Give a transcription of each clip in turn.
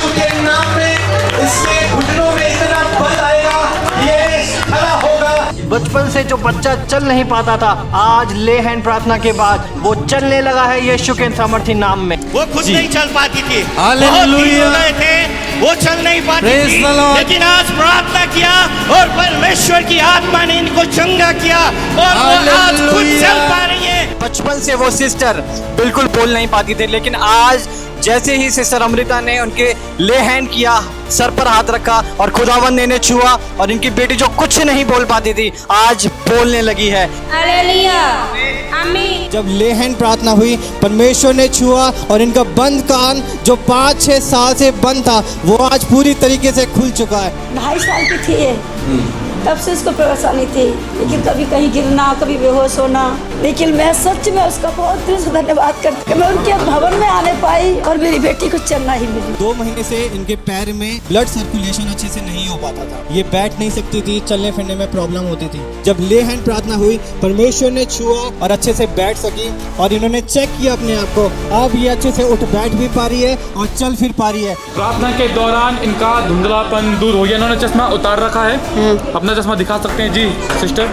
यीशु के नाम में इसके घुटनों में इतना बल आएगा, ये खड़ा होगा। बचपन से जो बच्चा चल नहीं पाता था, आज ले हैंड प्रार्थना के बाद वो चलने लगा है यीशु के सामर्थी नाम में। वो खुद नहीं चल पाती थी, हालेलुया। बहुत गए थे, वो चल नहीं पाती Praise थी, the Lord. लेकिन आज प्रार्थना किया और परमेश्वर की आत्मा ने इनको चंगा किया और वो आज खुद हालेलुया। चल पा रही है। बचपन से वो सिस्टर बिल्कुल बोल नहीं पाती थी, लेकिन आज जैसे ही सिस्टर अमृता ने उनके ले हैंड किया, सर पर हाथ रखा और खुदावंद ने छुआ और इनकी बेटी जो कुछ नहीं बोल पाती थी आज बोलने लगी है। हालेलुया, आमीन। जब ले हैंड प्रार्थना हुई, परमेश्वर ने छुआ और इनका बंद कान जो 5-6 साल से बंद था वो आज पूरी तरीके से खुल चुका है। 2.5 साल की थी ये, तब से उसको परेशानी थी, लेकिन कभी कहीं गिरना, कभी बेहोश होना। लेकिन मैं सच में उसका बहुत दिल से धन्यवाद करती हूँ, मैं उनके भवन में आने पाई और मेरी बेटी को चलना ही मिली। 2 महीने से इनके पैर में ब्लड सर्कुलेशन अच्छे से नहीं हो पाता था, ये बैठ नहीं सकती थी, चलने फिरने में प्रॉब्लम होती थी। जब ले हैंड प्रार्थना हुई, परमेश्वर ने छुआ और अच्छे से बैठ सकी और इन्होंने चेक किया अपने आप को, अब ये अच्छे से उठ बैठ भी पा रही है और चल फिर पा रही है। प्रार्थना के दौरान इनका धुंधलापन दूर हो गया। इन्होंने चश्मा उतार रखा है, अपना चश्मा दिखा सकते हैं जी सिस्टर।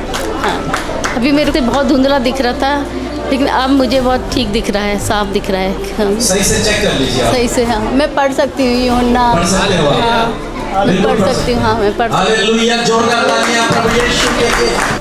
अभी मेरे को बहुत धुंधला दिख रहा था, लेकिन अब मुझे बहुत ठीक दिख रहा है, साफ दिख रहा है। हाँ। सही से चेक कर लीजिए आप। सही से, हाँ मैं पढ़ सकती हूँ यूहन्ना, पढ़ सकते हो आप? हाँ मैं पढ़ सकती हूँ, हाँ मैं पढ़ सकती हूँ। हालेलुया, जोरदार तालियां प्रभु यीशु के लिए।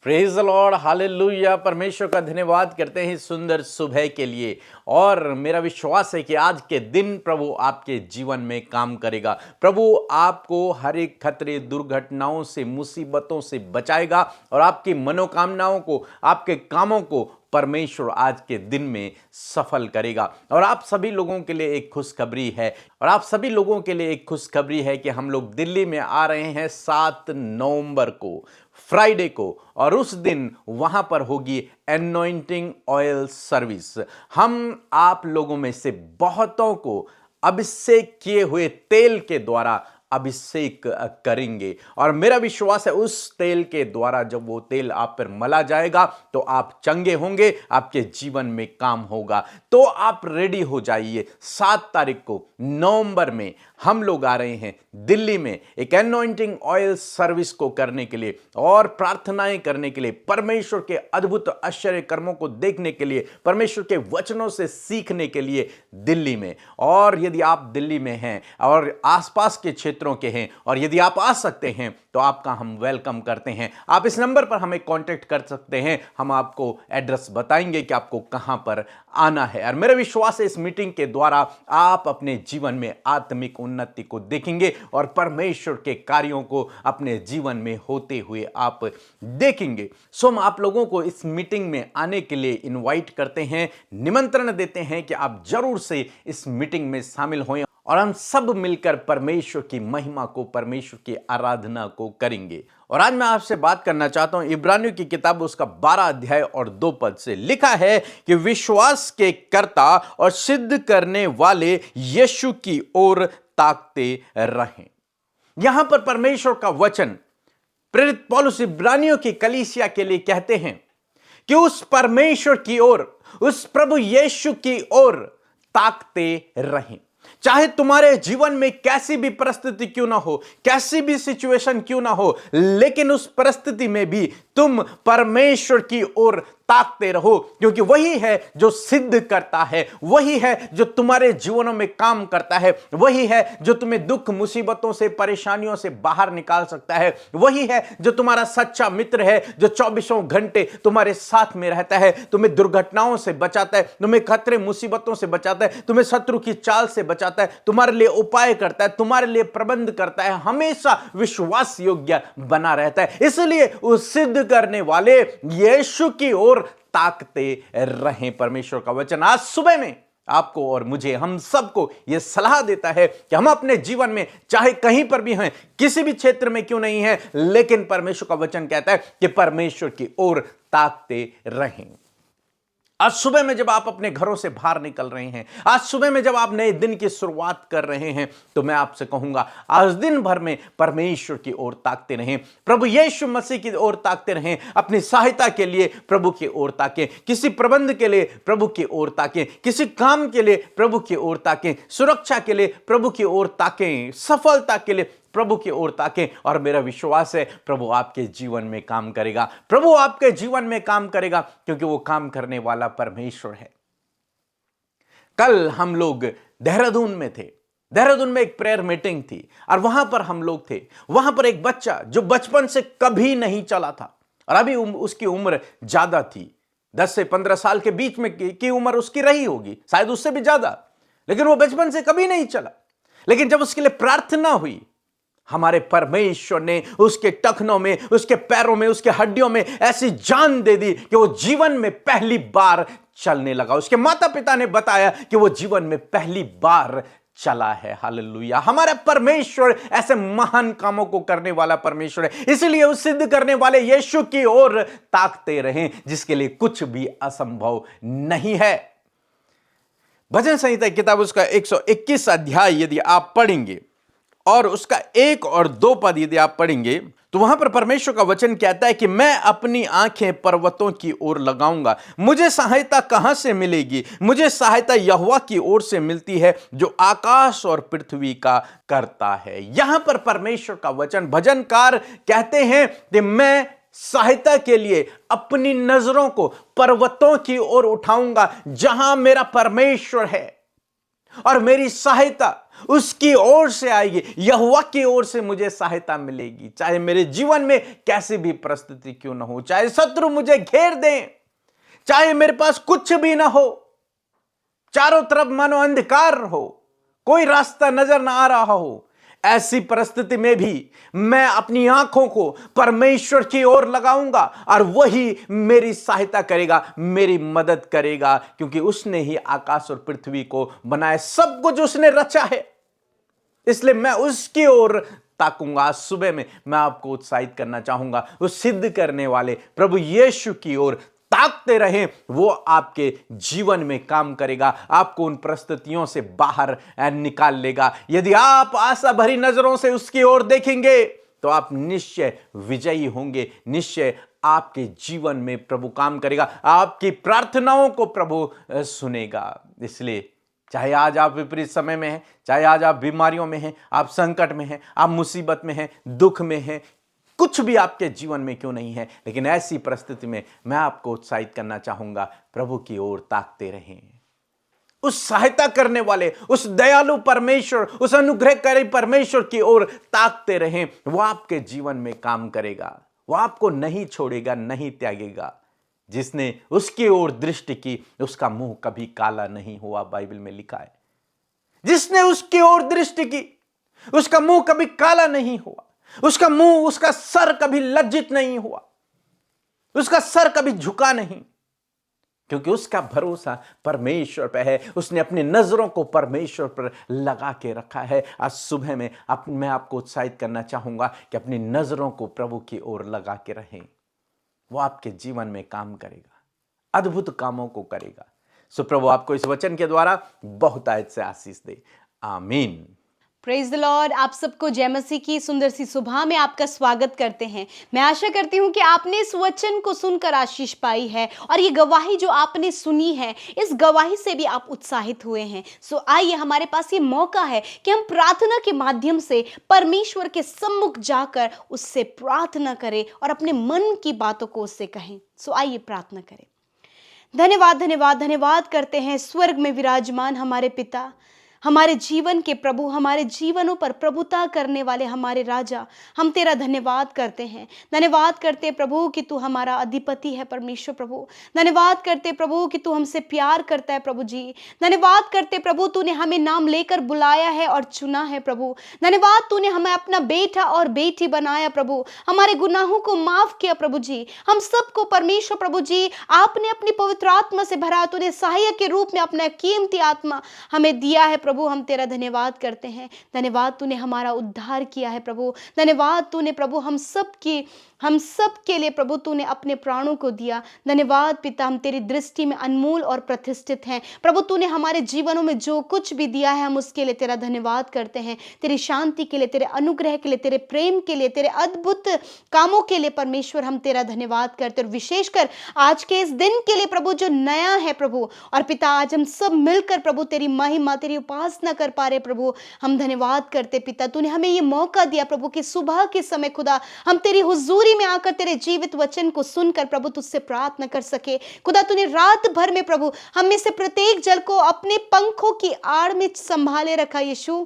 Praise the Lord, hallelujah. परमेश्वर का धन्यवाद करते हैं सुंदर सुबह के लिए। और मेरा विश्वास है कि आज के दिन प्रभु आपके जीवन में काम करेगा। प्रभु आपको हर एक खतरे, दुर्घटनाओं से, मुसीबतों से बचाएगा और आपकी मनोकामनाओं को, आपके कामों को परमेश्वर आज के दिन में सफल करेगा। और आप सभी लोगों के लिए एक खुशखबरी है, और आप सभी लोगों के लिए एक खुशखबरी है कि हम लोग दिल्ली में आ रहे हैं 7 नवंबर को, फ्राइडे को, और उस दिन वहां पर होगी एनॉइंटिंग ऑयल सर्विस। हम आप लोगों में से बहुतों को अभिषेक किए हुए तेल के द्वारा अभिषेक करेंगे, और मेरा विश्वास है उस तेल के द्वारा जब वो तेल आप पर मला जाएगा तो आप चंगे होंगे, आपके जीवन में काम होगा। तो आप रेडी हो जाइए। 7 तारीख को नवंबर में हम लोग आ रहे हैं दिल्ली में एक एनॉइंटिंग ऑयल सर्विस को करने के लिए और प्रार्थनाएं करने के लिए, परमेश्वर के अद्भुत आश्चर्य कर्मों को देखने के लिए, परमेश्वर के वचनों से सीखने के लिए दिल्ली में। और यदि आप दिल्ली में हैं और आसपास के क्षेत्रों के हैं और यदि आप आ सकते हैं तो आपका हम वेलकम करते हैं। आप इस नंबर पर हमें कांटेक्ट कर सकते हैं, हम आपको एड्रेस बताएंगे कि आपको कहां पर आना है। और मेरा विश्वास है इस मीटिंग के द्वारा आप अपने जीवन में आत्मिक उन्नति को देखेंगे और परमेश्वर के कार्यों को अपने जीवन में होते हुए आप देखेंगे। सो हम आप लोगों को इस मीटिंग में आने के लिए इनवाइट करते हैं, निमंत्रण देते हैं कि आप जरूर से इस मीटिंग में शामिल हों और हम सब मिलकर परमेश्वर की महिमा को, परमेश्वर की आराधना को करेंगे। और आज मैं आपसे बात करना चाहता हूं इब्रानियों की किताब उसका 12 अध्याय और 2 पद से। लिखा है कि विश्वास के कर्ता और सिद्ध करने वाले यीशु की ओर ताकते रहें। यहां पर परमेश्वर का वचन प्रेरित पौलुस इब्रानियों की कलीसिया के लिए कहते हैं कि उस परमेश्वर की ओर, उस प्रभु यीशु की ओर ताकते रहें। चाहे तुम्हारे जीवन में कैसी भी परिस्थिति क्यों ना हो, कैसी भी सिचुएशन क्यों ना हो, लेकिन उस परिस्थिति में भी तुम परमेश्वर की ओर ताकते रहो, क्योंकि वही है जो सिद्ध करता है, वही है जो तुम्हारे जीवनों में काम करता है, वही है जो तुम्हें दुख मुसीबतों से, परेशानियों से बाहर निकाल सकता है, वही है जो तुम्हारा सच्चा मित्र है, जो 24 घंटे तुम्हारे साथ में रहता है, तुम्हें दुर्घटनाओं से बचाता है, तुम्हें खतरे मुसीबतों से बचाता है, तुम्हें शत्रु की चाल से बचाता है, तुम्हारे लिए उपाय करता है, तुम्हारे लिए प्रबंध करता है, हमेशा विश्वास योग्य बना रहता है। इसलिए उस सिद्ध करने वाले यीशु की ओर ताकते रहें। परमेश्वर का वचन आज सुबह में आपको और मुझे, हम सबको यह सलाह देता है कि हम अपने जीवन में चाहे कहीं पर भी हैं, किसी भी क्षेत्र में क्यों नहीं है, लेकिन परमेश्वर का वचन कहता है कि परमेश्वर की ओर ताकते रहें। आज सुबह में जब आप अपने घरों से बाहर निकल रहे हैं, आज सुबह में जब आप नए दिन की शुरुआत कर रहे हैं, तो मैं आपसे कहूंगा आज दिन भर में परमेश्वर की ओर ताकते रहें, प्रभु यीशु मसीह की ओर ताकते रहें। अपनी सहायता के लिए प्रभु की ओर ताकें, किसी प्रबंध के लिए प्रभु की ओर ताकें, किसी काम के लिए प्रभु की ओर ताकें, सुरक्षा के लिए प्रभु की ओर ताकें, सफलता के लिए प्रभु की ओर ताकें। और मेरा विश्वास है प्रभु आपके जीवन में काम करेगा, प्रभु आपके जीवन में काम करेगा, क्योंकि वो काम करने वाला परमेश्वर है। कल हम लोग देहरादून में थे। देहरादून में एक प्रेयर मीटिंग थी और वहां पर हम लोग थे। वहां पर एक बच्चा जो बचपन से कभी नहीं चला था और अभी उसकी उम्र ज्यादा थी, 10 से 15 साल के बीच में की उम्र उसकी रही होगी, शायद उससे भी ज्यादा, लेकिन वो बचपन से कभी नहीं चला। लेकिन जब उसके लिए प्रार्थना हुई, हमारे परमेश्वर ने उसके टखनों में, उसके पैरों में, उसके हड्डियों में ऐसी जान दे दी कि वो जीवन में पहली बार चलने लगा। उसके माता पिता ने बताया कि वो जीवन में पहली बार चला है। हालेलुया। हमारा परमेश्वर ऐसे महान कामों को करने वाला परमेश्वर है, इसलिए उस सिद्ध करने वाले यीशु की ओर ताकते रहें, जिसके लिए कुछ भी असंभव नहीं है। भजन संहिता की किताब उसका 121 अध्याय यदि आप पढ़ेंगे और उसका 1 और 2 पद यदि आप पढ़ेंगे, तो वहां पर परमेश्वर का वचन कहता है कि मैं अपनी आंखें पर्वतों की ओर लगाऊंगा, मुझे सहायता कहां से मिलेगी? मुझे सहायता यहोवा की ओर से मिलती है, जो आकाश और पृथ्वी का करता है। यहां पर परमेश्वर का वचन, भजनकार कहते हैं कि मैं सहायता के लिए अपनी नजरों को पर्वतों की ओर उठाऊंगा, जहां मेरा परमेश्वर है, और मेरी सहायता उसकी ओर से आएगी, यहोवा की ओर से मुझे सहायता मिलेगी। चाहे मेरे जीवन में कैसी भी परिस्थिति क्यों ना हो, चाहे शत्रु मुझे घेर दें, चाहे मेरे पास कुछ भी ना हो, चारों तरफ मानो अंधकार हो, कोई रास्ता नजर ना आ रहा हो, ऐसी परिस्थिति में भी मैं अपनी आंखों को परमेश्वर की ओर लगाऊंगा और वही मेरी सहायता करेगा, मेरी मदद करेगा, क्योंकि उसने ही आकाश और पृथ्वी को बनाया, सब कुछ उसने रचा है, इसलिए मैं उसकी ओर ताकूंगा। आज सुबह में मैं आपको उत्साहित करना चाहूंगा, उस सिद्ध करने वाले प्रभु यीशु की ओर ताकते रहें। वो आपके जीवन में काम करेगा, आपको उन परिस्थितियों से बाहर निकाल लेगा। यदि आप आशा भरी नजरों से उसकी ओर देखेंगे तो आप निश्चय विजयी होंगे, निश्चय आपके जीवन में प्रभु काम करेगा, आपकी प्रार्थनाओं को प्रभु सुनेगा। इसलिए चाहे आज आप विपरीत समय में हैं, चाहे आज आप बीमारियों में हैं, आप संकट में हैं, आप मुसीबत में हैं, दुख में हैं, कुछ भी आपके जीवन में क्यों नहीं है, लेकिन ऐसी परिस्थिति में मैं आपको उत्साहित करना चाहूंगा, प्रभु की ओर ताकते रहें। उस सहायता करने वाले, उस दयालु परमेश्वर, उस अनुग्रहकारी परमेश्वर की ओर ताकते रहें। वो आपके जीवन में काम करेगा, वो आपको नहीं छोड़ेगा, नहीं त्यागेगा। जिसने उसकी ओर दृष्टि की उसका मुंह कभी काला नहीं हुआ, बाइबल में लिखा है। जिसने उसकी ओर दृष्टि की उसका मुंह कभी काला नहीं हुआ, उसका मुंह, उसका सर कभी लज्जित नहीं हुआ, उसका सर कभी झुका नहीं, क्योंकि उसका भरोसा परमेश्वर पर है। उसने अपनी नजरों को परमेश्वर पर लगा के रखा है। आज सुबह में मैं आपको उत्साहित करना चाहूंगा कि अपनी नजरों को प्रभु की ओर लगा के रहें। वो आपके जीवन में काम करेगा, अद्भुत कामों को करेगा। सो प्रभु आपको इस वचन के द्वारा बहुतायत से आशीष दे। आमीन। Praise the Lord. आप सबको जय मसीह की सुंदर सी सुबह में आपका स्वागत करते हैं। मैं आशा करती हूँ कि आपने इस वचन को सुनकर आशीष पाई है और ये गवाही जो आपने सुनी है, इस गवाही से भी आप उत्साहित हुए हैं। सो आइए, हमारे पास ये मौका है कि हम प्रार्थना के माध्यम से परमेश्वर के सम्मुख जाकर उससे प्रार्थना करें और अपने मन की बातों को उससे कहें। सो आइए प्रार्थना करें। धन्यवाद धन्यवाद धन्यवाद करते हैं स्वर्ग में विराजमान हमारे पिता, हमारे जीवन के प्रभु, हमारे जीवनों पर प्रभुता करने वाले हमारे राजा। हम तेरा धन्यवाद करते हैं, धन्यवाद करते प्रभु कि तू हमारा अधिपति है परमेश्वर प्रभु। धन्यवाद करते प्रभु कि तू हमसे प्यार करता है प्रभु जी। धन्यवाद करते प्रभु तूने हमें नाम लेकर बुलाया है और चुना है प्रभु। धन्यवाद तूने हमें अपना बेटा और बेटी बनाया प्रभु, हमारे गुनाहों को माफ किया प्रभु जी। हम सबको परमेश्वर प्रभु जी आपने अपनी पवित्र आत्मा से भरा, तूने सहायक के रूप में अपना कीमती आत्मा हमें दिया है प्रभु प्रभु हम तेरा धन्यवाद करते हैं। धन्यवाद तूने हमारा उद्धार किया है प्रभु। धन्यवाद तूने प्रभु हम सब के लिए प्रभु तूने अपने प्राणों को दिया। धन्यवाद पिता, हम तेरी दृष्टि में अनमोल और प्रतिष्ठित हैं प्रभु। तूने हमारे जीवनों में जो कुछ भी दिया है हम उसके लिए तेरा धन्यवाद करते हैं। तेरी शांति के लिए, तेरे अनुग्रह के लिए, तेरे प्रेम के लिए, तेरे अद्भुत कामों के लिए परमेश्वर हम तेरा धन्यवाद करते हैं। और विशेषकर आज के इस दिन के लिए प्रभु जो नया है प्रभु, और पिता आज हम सब मिलकर प्रभु तेरी महिमा, तेरी उपासना कर पा रहे प्रभु, हम धन्यवाद करते पिता। तूने हमें ये मौका दिया प्रभु कि सुबह के समय खुदा हम तेरी हुजूरी में आकर तेरे जीवित वचन को सुनकर प्रभु तुझसे प्रार्थना कर सके। खुदा तूने रात भर में प्रभु हम में से प्रत्येक जल को अपने पंखों की आड़ में संभाले रखा। यीशु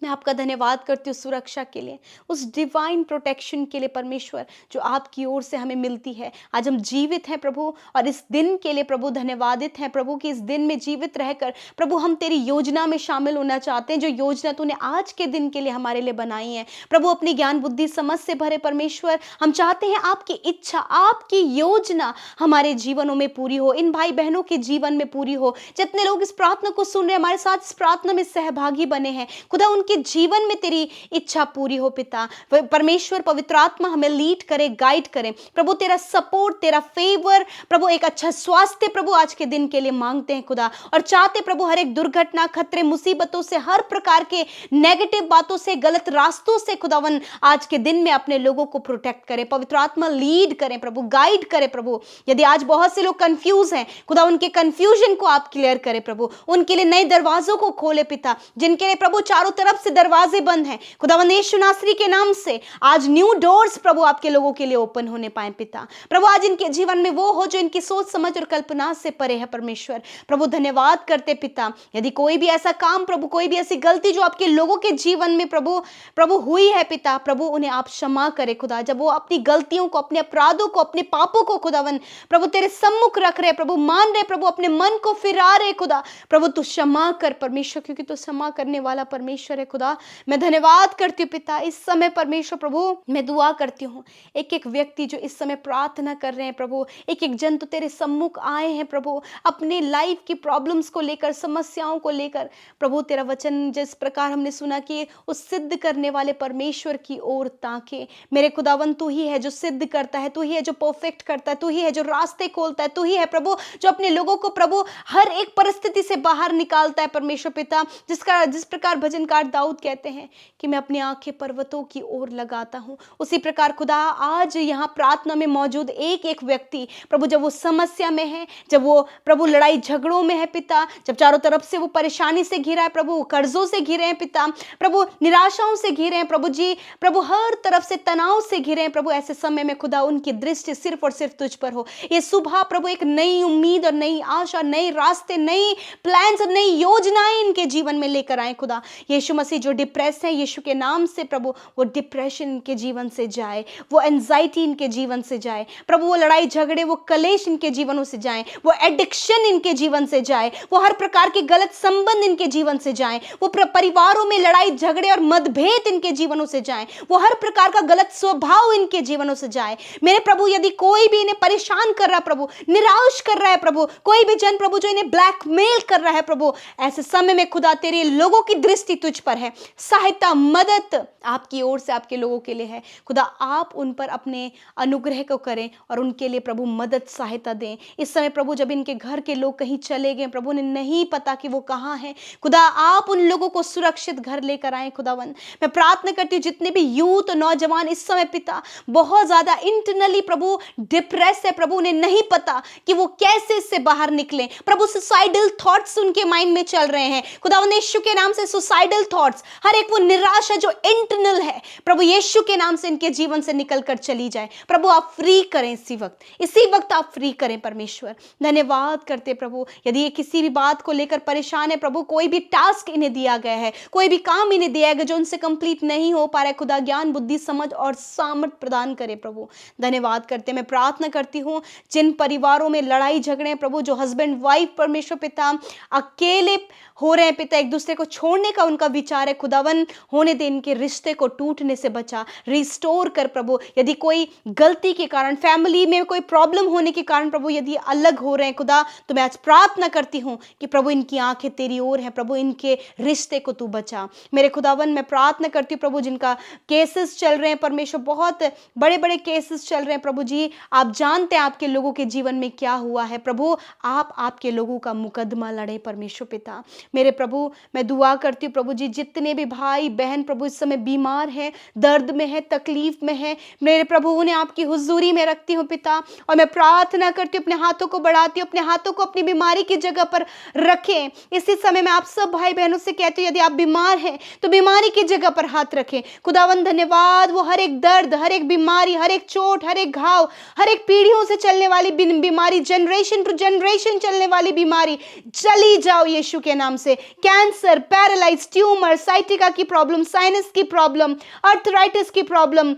मैं आपका धन्यवाद करती हूँ सुरक्षा के लिए, उस डिवाइन प्रोटेक्शन के लिए परमेश्वर जो आपकी ओर से हमें मिलती है। आज हम जीवित हैं प्रभु, और इस दिन के लिए प्रभु धन्यवादित हैं प्रभु कि इस दिन में जीवित रहकर प्रभु हम तेरी योजना में शामिल होना चाहते हैं, जो योजना तूने आज के दिन के लिए हमारे लिए बनाई है प्रभु। अपनी ज्ञान बुद्धि समझ से भरे परमेश्वर हम चाहते हैं आपकी इच्छा, आपकी योजना हमारे जीवनों में पूरी हो, इन भाई बहनों के जीवन में पूरी हो। जितने लोग इस प्रार्थना को सुन रहे हैं, हमारे साथ इस प्रार्थना में सहभागी बने हैं खुदा, के जीवन में तेरी इच्छा पूरी हो पिता। परमेश्वर पवित्र आत्मा हमें लीड करे, गाइड करे प्रभु। तेरा सपोर्ट, तेरा फेवर प्रभु, एक अच्छा स्वास्थ्य प्रभु आज के दिन के लिए मांगते हैं खुदा, और चाहते प्रभु हर एक दुर्घटना, खतरे, मुसीबतों से, हर प्रकार के नेगेटिव बातों से, गलत रास्तों से खुदावन आज के दिन में अपने लोगों को प्रोटेक्ट करे। पवित्र आत्मा लीड करें प्रभु, गाइड करे प्रभु। यदि आज बहुत से लोग कंफ्यूज हैं खुदा, उनके कंफ्यूजन को आप क्लियर करें प्रभु। उनके लिए नए दरवाजों को खोले पिता, जिनके लिए प्रभु चारों तरफ से दरवाजे बंद हैं खुदावंद यीशु नासरी के नाम से आज न्यू डोर्स प्रभु आपके लोगों के लिए ओपन होने पाए पिता। प्रभु आज इनके जीवन में वो हो जो इनकी सोच समझ और कल्पना से परे है परमेश्वर। प्रभु धन्यवाद करते पिता, यदि कोई भी ऐसा काम प्रभु, कोई भी ऐसी गलती जो आपके लोगों के जीवन में प्रभु हुई है पिता, प्रभु उन्हें आप क्षमा करे खुदा। जब वो अपनी गलतियों को, अपने अपराधों को, अपने पापों को खुदावन प्रभु तेरे सम्मुख रख रहे प्रभु, मान रहे प्रभु, अपने मन को फिरा रहे खुदा, प्रभु तू क्षमा कर परमेश्वर, क्योंकि तू क्षमा करने वाला परमेश्वर है खुदा। मैं धन्यवाद करती हूँ पिता। इस समय परमेश्वर प्रभु मैं दुआ करती हूँ, एक एक व्यक्ति जो इस समय प्रार्थना कर रहे हैं प्रभु, एक एक जन तो तेरे सम्मुख आए हैं प्रभु, अपने लाइफ की प्रॉब्लम्स को लेकर, समस्याओं को लेकर प्रभु। तेरा वचन जिस प्रकार हमने सुना कि उस सिद्ध करने वाले परमेश्वर की ओर ताके। मेरे खुदावन तू ही है जो सिद्ध करता है, तू ही है जो परफेक्ट करता है, तू ही है जो रास्ते खोलता है, तू ही है प्रभु जो अपने लोगों को प्रभु हर एक परिस्थिति से बाहर निकालता है परमेश्वर पिता। जिस प्रकार भजनकार दाऊद कहते हैं कि मैं अपनी आंखें पर्वतों की ओर लगाता हूं, उसी प्रकार खुदा आज यहाँ प्रार्थना में मौजूद एक एक व्यक्ति प्रभु, जब वो समस्या में है, जब वो प्रभु लड़ाई झगड़ों में है पिता, जब चारों तरफ से वो परेशानी से घिरा है प्रभु, कर्जों से घिरे हैं पिता, प्रभु निराशाओं से घिरे हैं प्रभु जी, प्रभु हर तरफ से तनाव से घिरे हैं प्रभु। ऐसे समय में खुदा उनकी दृष्टि सिर्फ और सिर्फ तुझ पर हो। ये सुबह प्रभु एक नई उम्मीद और नई आशा, नए रास्ते, नई प्लान्स और नई योजनाएं इनके जीवन में लेकर आए खुदा। यीशु मसीह जो डिप्रेस है, यीशु के नाम से प्रभु वो डिप्रेशन इनके जीवन से जाए, वो एंजाइटी इनके जीवन से जाए प्रभु, वो लड़ाई झगड़े, वो कलेश इनके जीवनों से जाए, वो एडिक्शन इनके जीवन से जाए, वो हर प्रकार के गलत संबंध इनके जीवन से जाए, वो परिवारों में लड़ाई झगड़े और मतभेद इनके जीवनों से जाए, वो हर प्रकार का गलत स्वभाव इनके जीवनों से जाए। मेरे प्रभु यदि कोई भी इन्हें परेशान कर रहा है प्रभु, निराश कर रहा है प्रभु, कोई भी जन प्रभु जो इन्हें ब्लैकमेल कर रहा है प्रभु, ऐसे समय में खुदा तेरे लोगों की दृष्टि तुझ पर है। सहायता, मदद आपकी ओर से आपके लोगों के लिए है खुदा। आप उन पर अपने अनुग्रह को करें और उनके लिए प्रभु मदद, सहायता दें। इस समय प्रभु जब इनके घर के लोग कहीं चले गए प्रभु, उन्हें नहीं पता कि वो कहाँ हैं खुदा, आप उन लोगों को सुरक्षित घर लेकर आए खुदावन। मैं प्रार्थना करती हूँ जितने भी यूथ, नौजवान इस समय पिता बहुत ज्यादा इंटरनली प्रभु डिप्रेस है प्रभु, उन्हें नहीं पता कि वो कैसे इससे बाहर निकले प्रभु। सुसाइडल थॉट्स उनके माइंड में चल रहे हैं खुदावन यीशु के नाम से। सुसाइडल थॉट्स, हर एक वो निराशा जो इंटरनल है प्रभु यीशु के नाम से इनके जीवन से निकल कर चली जाए प्रभु। आप फ्री करें इसी वक्त आप फ्री करें परमेश्वर। धन्यवाद करते प्रभु। यदि ये किसी भी बात को लेकर परेशान है प्रभु, कोई भी टास्क इन्हें दिया गया है, कोई भी काम इन्हें दिया गया जो उनसे कंप्लीट नहीं हो पा रहा है खुदा, ज्ञान, बुद्धि, समझ और सामर्थ प्रदान करे प्रभु। धन्यवाद करते मैं प्रार्थना करती हूँ जिन परिवारों में लड़ाई झगड़े प्रभु, जो हस्बैंड वाइफ परमेश्वर पिता अकेले हो रहे हैं पिता, एक दूसरे को छोड़ने का उनका विचार है खुदावन, होने दे, इनके रिश्ते को टूटने से बचा, रिस्टोर कर प्रभु। यदि कोई गलती के कारण, फैमिली में कोई प्रॉब्लम होने के कारण प्रभु यदि अलग हो रहे हैं खुदा, तो मैं आज प्रार्थना करती हूँ कि प्रभु इनकी आंखें तेरी ओर है, प्रभु इनके रिश्ते को तू बचा। मेरे खुदावन मैं प्रार्थना करती हूँ प्रभु, जिनका केसेस चल रहे हैं परमेश्वर, बहुत बड़े बड़े केसेस चल रहे हैं प्रभु जी, आप जानते हैं आपके लोगों के जीवन में क्या हुआ है प्रभु, आप आपके लोगों का मुकदमा लड़े परमेश्वर पिता। मेरे प्रभु मैं दुआ करती हूँ प्रभु जी, जितने भी भाई बहन प्रभु इस समय बीमार है, दर्द में है, तकलीफ में है, मेरे प्रभु उन्हें आपकी हुजूरी में रखती हूँ पिता, और मैं प्रार्थना करती हूँ, अपने हाथों को बढ़ाती हूँ, अपने हाथों को अपनी बीमारी की जगह पर रखें। इसी समय मैं आप सब भाई बहनों से कहती हूँ, यदि आप बीमार हैं तो बीमारी की जगह पर हाथ रखें। खुदावन धन्यवाद, वो हर एक दर्द, हर एक बीमारी, हर एक चोट, हर एक घाव, हर एक पीढ़ियों से चलने वाली बीमारी, जनरेशन टू जनरेशन चलने वाली बीमारी, चली जाओ यीशु के नाम से। कैंसर, पैरालाइज, ट्यूमर, साइटिका की प्रॉब्लम, साइनस की प्रॉब्लम, अर्थराइटिस की problem,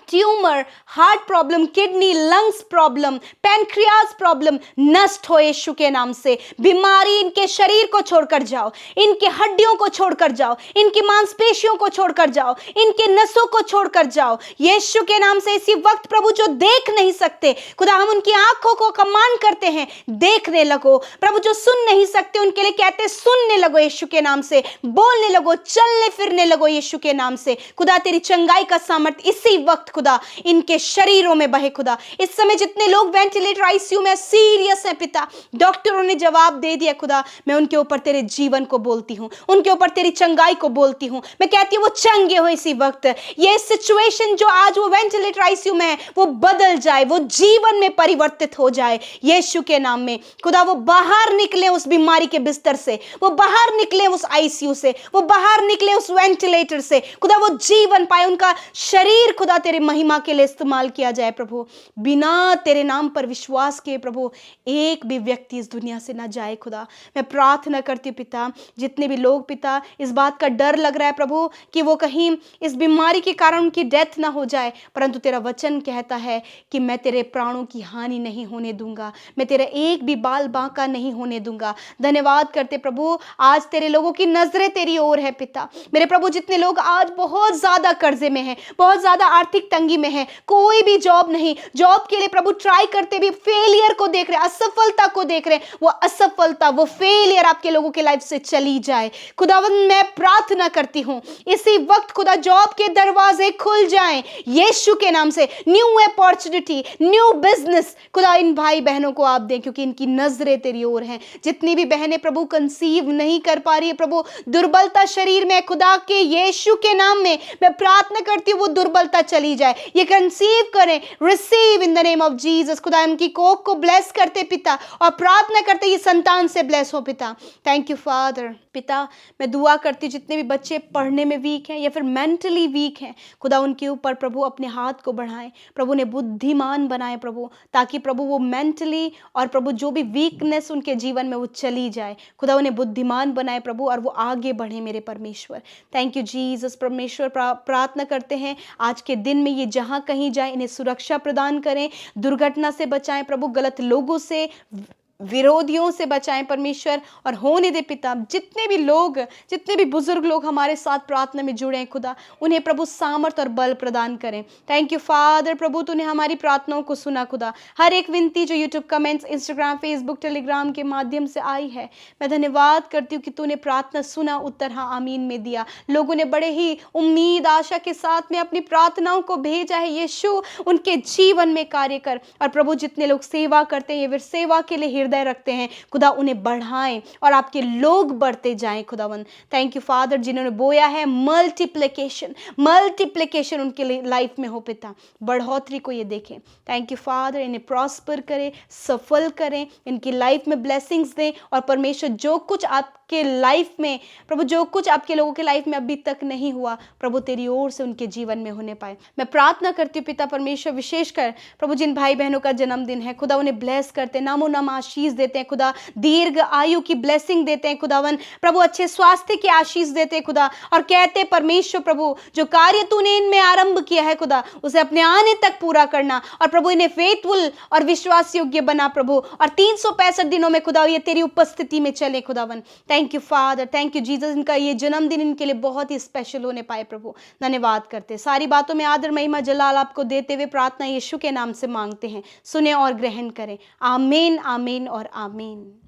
tumour, heart problem, kidney, lungs problem, pancreas problem, नष्ट हो यीशु के नाम से। बीमारी इनके शरीर को छोड़कर जाओ, इनके हड्डियों को छोड़कर जाओ, इनकी मांसपेशियों को छोड़कर जाओ, इनके नसों को छोड़कर जाओ यीशु के नाम से। इसी वक्त प्रभु जो देख नहीं सकते खुदा, हम उनकी आंखों को कमांड करते हैं, देखने लगो प्रभु। जो सुन नहीं सकते उनके लिए कहते सुनने लगो यीशु के नाम से, बोलने लगो, चलने फिरने लगो यीशु के नाम से। खुदा तेरी चंगाई का सामर्थ इसी वक्त खुदा इनके शरीरों में बहे खुदा। इस समय जितने लोग वेंटिलेटर आईसीयू में सीरियस है पिता, डॉक्टरों ने जवाब दे दिया खुदा, मैं उनके ऊपर तेरे जीवन को बोलती हूँ, उनके ऊपर तेरी चंगाई को बोलती हूँ। मैं कहती हूँ वो चंगे हो इसी वक्त, ये सिचुएशन जो आज वो वेंटिलेटर आईसीयू में है वो बदल जाए, वो जीवन में परिवर्तित हो जाए यीशु के नाम में। खुदा वो बाहर निकले उस बीमारी के बिस्तर से, वो बाहर निकले उस आईसीयू से, वो बाहर निकले उस वेंटिलेटर से खुदा, वो जीवन पाए, उनका शरीर खुदा तेरे महिमा के लिए इस्तेमाल किया जाए प्रभु। बिना तेरे नाम पर विश्वास किए प्रभु एक भी व्यक्ति इस दुनिया से ना जाए खुदा। मैं प्रार्थना करती हूँ पिता, जितने भी लोग पिता इस बात का डर लग रहा है प्रभु कि वो कहीं इस बीमारी के कारण उनकी डेथ ना हो जाए, परंतु तेरा वचन कहता है कि मैं तेरे प्राणों की हानि नहीं होने दूंगा, मैं तेरा एक भी बाल बांका नहीं होने दूंगा। धन्यवाद करते प्रभु, आज तेरे लोगों की नजरें तेरी ओर है पिता। मेरे प्रभु जितने लोग आज बहुत ज्यादा कर्जे में हैं, बहुत ज्यादा आर्थिक तंगी में है, कोई भी जॉब नहीं, जॉब के लिए प्रभु ट्राई करते भी फेलियर को देख रहे हैं, असफलता को देख रहे हैं, वो असफलता, वो फेलियर आपके लोगों के लाइफ से चली जाए खुदावंद। मैं प्रार्थना करती हूँ इसी वक्त खुदा जॉब के दरवाजे खुल जाएं यीशु के नाम से। न्यू अपॉर्चुनिटी, न्यू बिजनेस खुदा इन भाई बहनों को आप दें, क्योंकि इनकी नजरें तेरी ओर हैं। जितनी भी बहनें प्रभु कंसीव नहीं कर पा रही है प्रभु, दुर्बलता शरीर में, खुदा के यीशु के नाम में मैं प्रार्थना करती हूँ वो दुर्बलता चली जाए, ये कंसीव करें, receive in the name of Jesus. खुदा उनकी कोख को ब्लेस करते पिता, और प्रार्थना करते ये संतान से ब्लेस हो पिता। Thank you father. पिता मैं दुआ करती हूँ जितने भी बच्चे पढ़ने में वीक हैं या फिर मेंटली वीक हैं खुदा, उनके ऊपर प्रभु अपने हाथ को बढ़ाएं प्रभु, ने बुद्धिमान बनाए प्रभु, ताकि प्रभु वो मेंटली और प्रभु जो भी वीकनेस उनके जीवन में वो चली जाए खुदा, उन्हें बुद्धिमान बनाए प्रभु, और वो आगे बढ़े मेरे परमेश्वर। Thank you Jesus. परमेश्वर प्रार्थना करते हैं आज के दिन में ये जहाँ कहीं जाए इन्हें सुरक्षा प्रदान करें, दुर्घटना से बचाएं प्रभु, गलत लोगों से, विरोधियों से बचाएं परमेश्वर, और होने दे पिता जितने भी लोग, जितने भी बुजुर्ग लोग हमारे साथ प्रार्थना में जुड़े हैं खुदा, उन्हें प्रभु सामर्थ और बल प्रदान करें। Thank you father. प्रभु तूने हमारी प्रार्थनाओं को सुना खुदा, हर एक विनती जो YouTube comments, Instagram, Facebook, Telegram के माध्यम से आई है, मैं धन्यवाद करती हूँ कि तूने प्रार्थना सुना, उत्तर हाँ आमीन में दिया। लोगों ने बड़े ही उम्मीद आशा के साथ में अपनी प्रार्थनाओं को भेजा है यीशु, उनके जीवन में कार्य कर। और प्रभु जितने लोग सेवा करते हैं, ये सेवा के लिए हृदय रखते हैं खुदा, उन्हें बढ़ाएं और आपके लोग बढ़ते जाएं खुदावन। थैंक यू फादर, जिन्होंने बोया है मल्टीप्लिकेशन, मल्टीप्लिकेशन उनके लाइफ में हो पिता, बढ़ोतरी को ये देखें। थैंक यू फादर, इन्हें प्रॉस्पर करें, सफल करें, इनकी लाइफ में ब्लेसिंग्स दें, और परमेश्वर जो कुछ आपके लाइफ में प्रभु, जो कुछ आपके लोगों के लाइफ में अभी तक नहीं हुआ प्रभु, तेरी ओर से उनके जीवन में होने पाए। मैं प्रार्थना करती हूँ पिता परमेश्वर, विशेषकर प्रभु जिन भाई बहनों का जन्मदिन है खुदा, उन्हें ब्लेस करते, नामो नाम आशीष आशीष देते हैं खुदा, दीर्घ आयु की ब्लेसिंग देते हैं खुदावन प्रभु, अच्छे स्वास्थ्य की आशीष देते हैं खुदा, और कहते हैं परमेश्वर प्रभु जो कार्य तूने इनमें आरंभ किया है खुदा उसे अपने आने तक पूरा करना, और प्रभु इन्हें फेथफुल और विश्वास योग्य बना प्रभु, और 365 दिनों में खुदा ये तेरी उपस्थिति में चले खुदावन। Thank you father, thank you Jesus, इनका ये जन्मदिन इनके लिए बहुत ही स्पेशल होने पाए प्रभु, धन्यवाद करते। सारी बातों में आदर महिमा जलाल आपको देते हुए प्रार्थना यीशु के नाम से मांगते हैं, सुने और ग्रहण करें। आमीन, आमीन और आमीन।